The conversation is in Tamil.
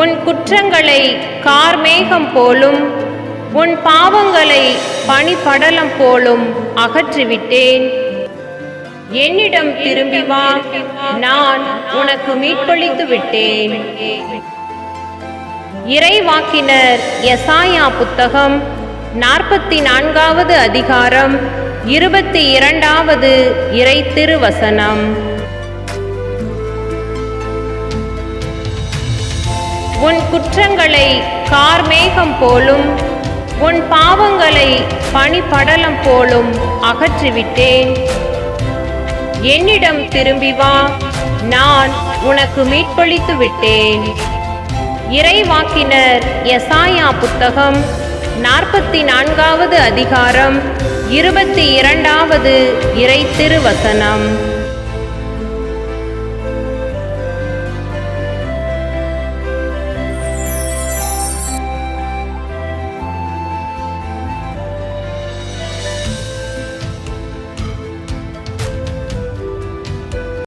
உன் குற்றங்களை கார்மேகம் போலும் உன் பாவங்களை பனிபடலம் போலும் அகற்றிவிட்டேன். என்னிடம் திரும்பி வா, நான் உனக்கு மீட்பளித்து விட்டேன். இறைவாக்கினர் எசாயா புத்தகம் 44வது அதிகாரம் 22வது இறை திருவசனம். உன் குற்றங்களை கார்மேகம் போலும் உன் பாவங்களை பனிபடலம் போலும் அகற்றிவிட்டேன். என்னிடம் திரும்பி வா, நான் உனக்கு மீட்பளித்து விட்டேன். இறைவாக்கினர் எசாயா புத்தகம் 44வது அதிகாரம் 22வது இறை திருவசனம்.